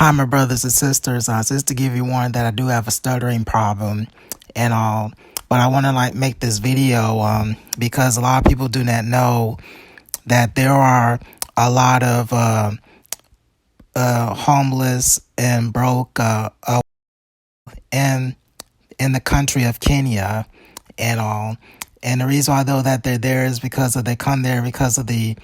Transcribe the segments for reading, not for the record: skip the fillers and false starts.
Hi, my brothers and sisters. Just to give you one that I do have a stuttering problem and all, but I want to make this video because a lot of people do not know that there are a lot of homeless and broke in the country of Kenya and all. And the reason why though that they're there is because they come there because of the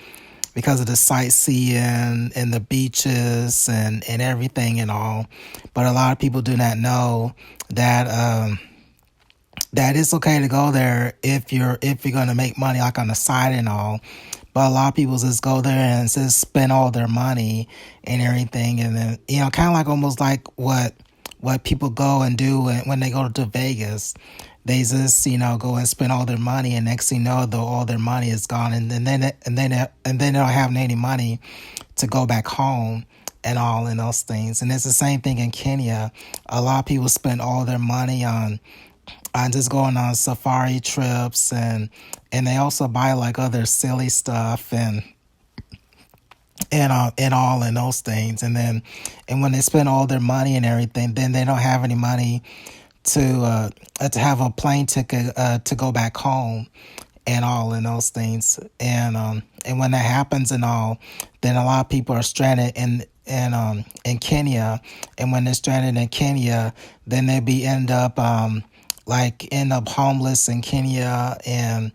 sightseeing and the beaches and everything and all. But a lot of people do not know that that it's okay to go there if you're gonna make money like on the side and all. But a lot of people just go there and just spend all their money and everything, and then kind of like almost like what people go and do when they go to Vegas. They just go and spend all their money, and next thing you know, all their money is gone, and then they don't have any money to go back home and all in those things. And it's the same thing in Kenya. A lot of people spend all their money on just going on safari trips, and they also buy like other silly stuff and all in those things. And when they spend all their money and everything, then they don't have any money to have a plane ticket to go back home and all in those things. And when that happens and all, then a lot of people are stranded in Kenya. And when they're stranded in Kenya, then end up homeless in Kenya, and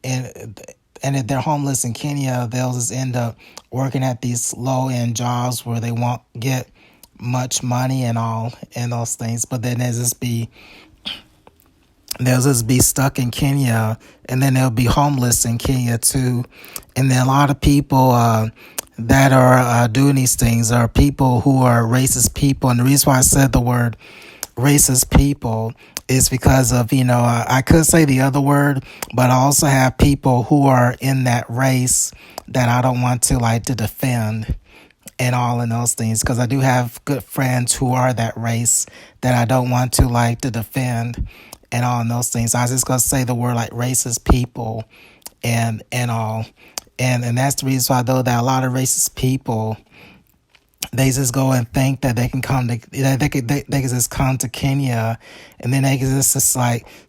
if they're homeless in Kenya, they'll just end up working at these low end jobs where they won't get much money and all and those things. But then they'll just be stuck in Kenya, and then they'll be homeless in Kenya too. And then a lot of people that are doing these things are people who are racist people. And the reason why I said the word racist people is because of, I could say the other word, but I also have people who are in that race that I don't want to defend and all in those things, because I do have good friends who are that race that I don't want to defend and all in those things. I was just gonna say the word racist people and all, and that's the reason why though that a lot of racist people, they just go and think that they can come to they can just come to Kenya, and then they can just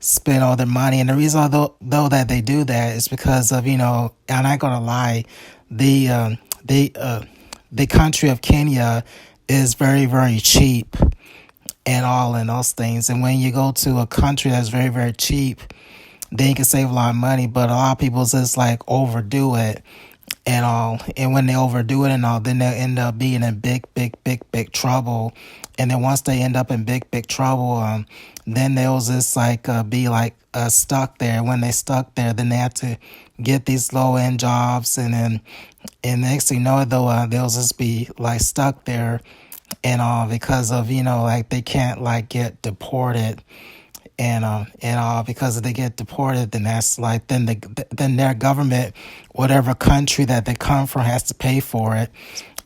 spend all their money. And the reason why though that they do that is because of I'm not gonna lie, the country of Kenya is very, very cheap and all in those things. And when you go to a country that's very, very cheap, then you can save a lot of money. But a lot of people just overdo it and all. And when they overdo it and all, then they'll end up being in big, big, big, big trouble. And then once they end up in big, big trouble, then they'll just be stuck there. When they stuck there, then they have to get these low end jobs, and next thing you know, though, they'll just be stuck there and all because of they can't get deported and all, because if they get deported, then that's then their government, whatever country that they come from, has to pay for it.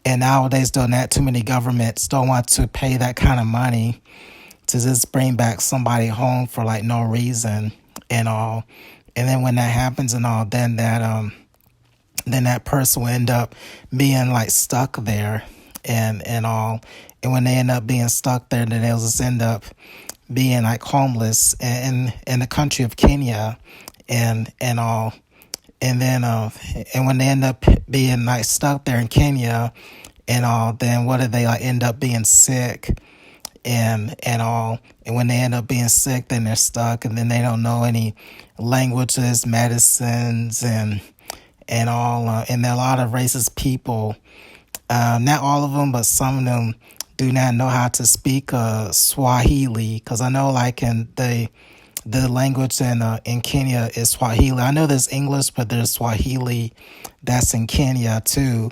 And nowadays, though, not too many governments don't want to pay that kind of money to just bring back somebody home for no reason and all. And then when that happens and all, then that person will end up being stuck there and all. And when they end up being stuck there, then they'll just end up being homeless in the country of Kenya and all. And then and when they end up being stuck there in Kenya and all, then what do they end up being sick and all. And when they end up being sick, then they're stuck, and then they don't know any languages, medicines, and all. And there are a lot of racist people, not all of them, but some of them do not know how to speak Swahili, because I know in the language in Kenya is Swahili. I know there's English, but there's Swahili that's in Kenya too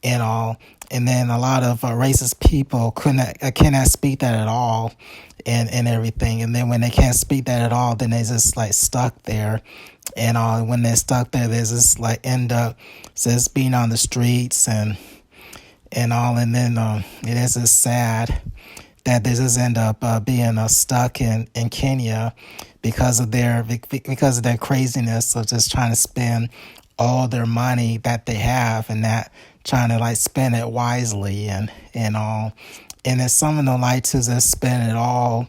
and all. And then a lot of racist people cannot speak that at all and everything. And then when they can't speak that at all, then they just stuck there and all. When they're stuck there, they just end up just being on the streets and all. And then it is just sad that they just end up being stuck in Kenya because of their craziness of just trying to spend all their money that they have and not trying to spend it wisely and all. and then some of them like to just spend it all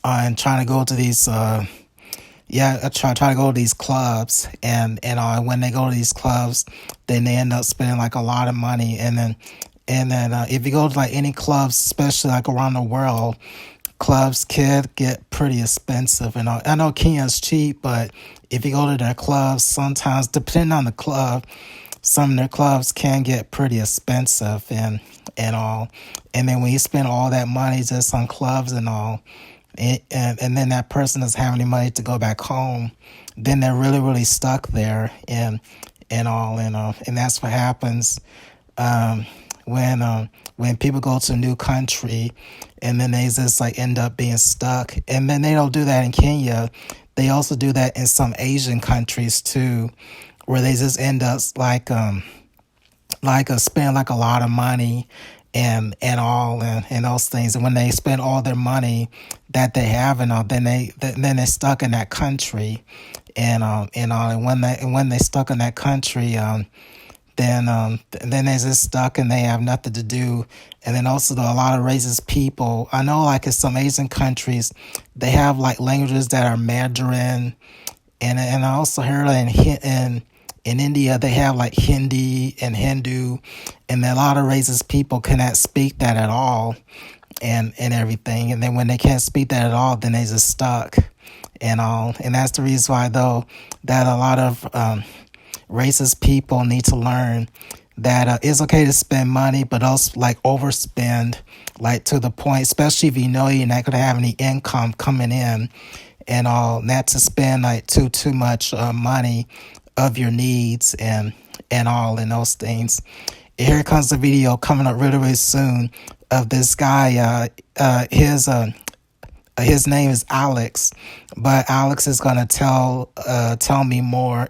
on trying to go to these try to go to these clubs, and when they go to these clubs, then they end up spending like a lot of money, and then if you go to like any clubs, especially like around the world, clubs can get pretty expensive. And I know Kenya's cheap, but if you go to their clubs, sometimes depending on the club, some of their clubs can get pretty expensive and all. And then when you spend all that money just on clubs and all, and then that person doesn't have any money to go back home, then they're really really stuck there and all and that's what happens um, when people go to a new country and then they just like end up being stuck. And then they don't do that in Kenya. They also do that in some Asian countries too, where they just end up spend like a lot of money and those things. And when they spend all their money that they have and all, then they're stuck in that country and when they stuck in that country, then they're just stuck and they have nothing to do. And then also a lot of racist people. I know like in some Asian countries, they have like languages that are Mandarin, and I also heard in India they have like Hindi and Hindu, and a lot of racist people cannot speak that at all, and everything. And then when they can't speak that at all, then they just stuck and all. And that's the reason why though that a lot of racist people need to learn that it's okay to spend money, but also like overspend, like to the point, especially if you know you're not going to have any income coming in and all, not to spend like too much money of your needs and all and those things. Here comes the video coming up really really soon of this guy. His name is Alex, but Alex is gonna tell me more.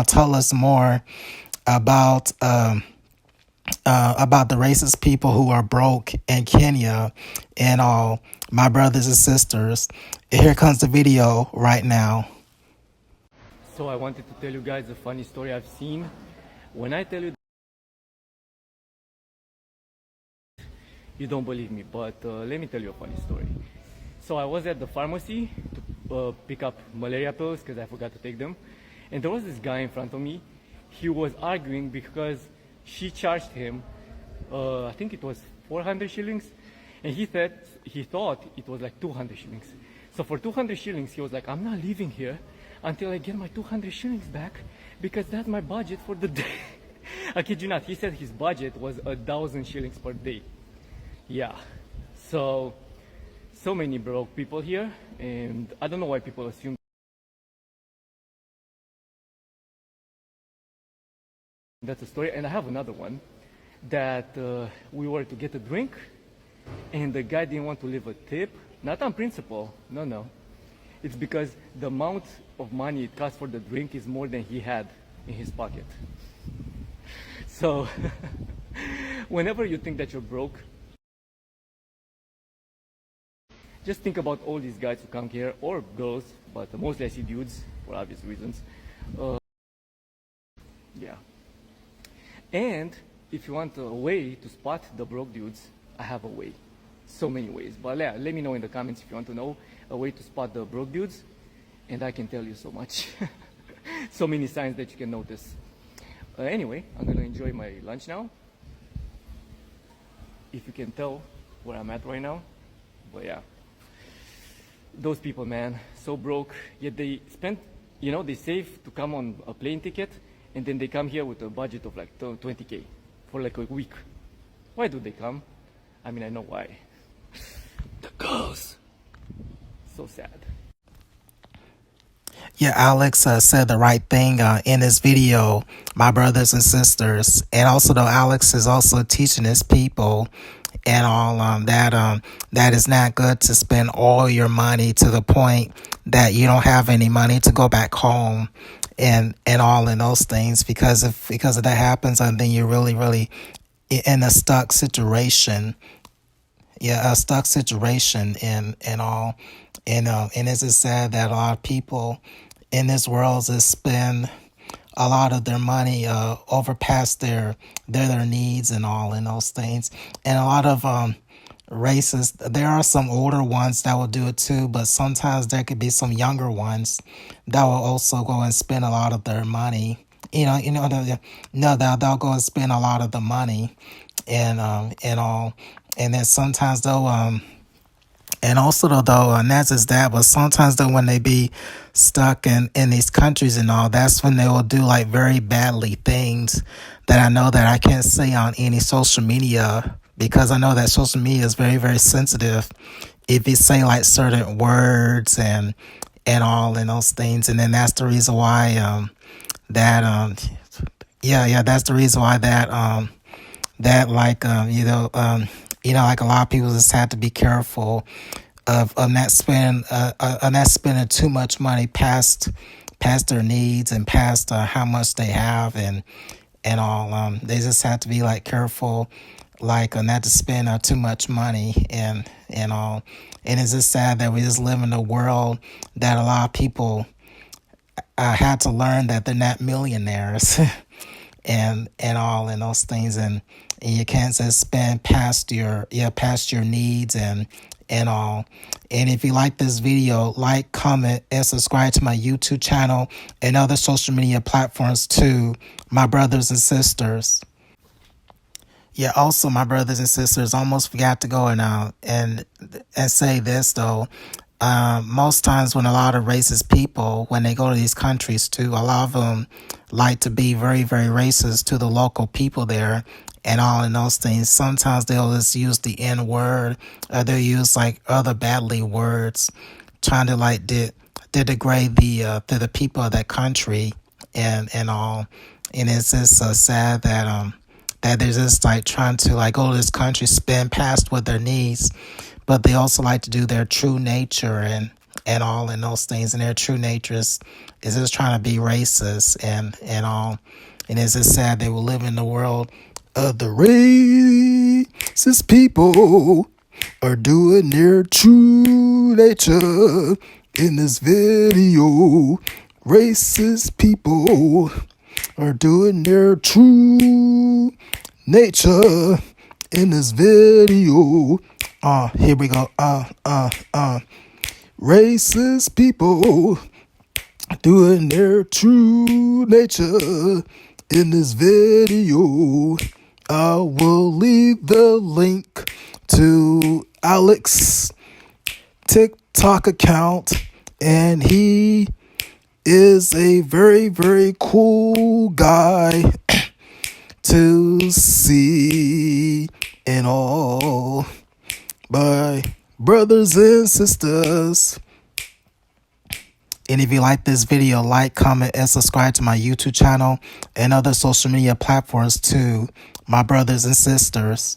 Tell us more about about the racist people who are broke in Kenya and all my brothers and sisters. Here comes the video right now. So I wanted to tell you guys a funny story I've seen. When I tell you, you don't believe me, but let me tell you a funny story. So I was at the pharmacy to pick up malaria pills because I forgot to take them. And there was this guy in front of me. He was arguing because she charged him, I think it was 400 shillings. And he thought it was like 200 shillings. So for 200 shillings, he was like, I'm not leaving here until I get my 200 shillings back because that's my budget for the day. I kid you not. He said his budget was 1,000 shillings per day. Yeah. So many broke people here, and I don't know why people assume that's a story. And I have another one that we were to get a drink, and the guy didn't want to leave a tip. Not on principle, no. It's because the amount of money it cost for the drink is more than he had in his pocket. So, whenever you think that you're broke, just think about all these guys who come here, or girls, but mostly I see dudes for obvious reasons. Yeah. And if you want a way to spot the broke dudes, I have a way. So many ways. But yeah, let me know in the comments if you want to know a way to spot the broke dudes. And I can tell you so much. So many signs that you can notice. Anyway, I'm going to enjoy my lunch now. If you can tell where I'm at right now. But yeah. Those people, man, so broke. Yet they spend, they save to come on a plane ticket. And then they come here with a budget of like 20K for like a week. Why do they come? I mean, I know why. The girls. So sad. Yeah, Alex said the right thing in this video, my brothers and sisters. And also, though, Alex is also teaching his people and all that is not good to spend all your money to the point that you don't have any money to go back home and all in those things, because of that happens, and then you're really really in a stuck situation. Yeah, a stuck situation and all. And it's just sad that a lot of people in this world just spend a lot of their money overpass their needs and all and those things. And a lot of races, there are some older ones that will do it too, but sometimes there could be some younger ones that will also go and spend a lot of their money. No, they'll go and spend a lot of the money and all, and then sometimes they'll and also though, and that's just that, but sometimes though when they be stuck in these countries and all, that's when they will do like very badly things that I know that I can't say on any social media, because I know that social media is very, very sensitive if you say like certain words and all and those things. And then that's the reason why that yeah, that's the reason why that like like a lot of people just have to be careful of not spending too much money past their needs and past how much they have and all. They just have to be like careful, like not to spend too much money and all. And it's just sad that we just live in a world that a lot of people had to learn that they're not millionaires and all and those things, and you can't just spend past your needs and all. And if you like this video, like, comment, and subscribe to my YouTube channel and other social media platforms too, my brothers and sisters. Yeah, also my brothers and sisters, almost forgot to go and say this though. Most times when a lot of racist people, when they go to these countries too, a lot of them like to be very, very racist to the local people there and all in those things. Sometimes they'll just use the N word, or they'll use like other badly words, trying to like degrade the people of that country and all. And it's just so sad that they're just like trying to like go to this country, spend past what their needs, but they also like to do their true nature and all in those things. And their true nature is just trying to be racist and all. And it's just sad they will live in the world of the racist people are doing their true nature in this video. Racist people are doing their true nature in this video. Here we go. Racist people doing their true nature in this video. I will leave the link to Alex TikTok account, and he is a very, very cool guy to see and all. Bye, brothers and sisters. And if you like this video, like, comment, and subscribe to my YouTube channel and other social media platforms too, my brothers and sisters.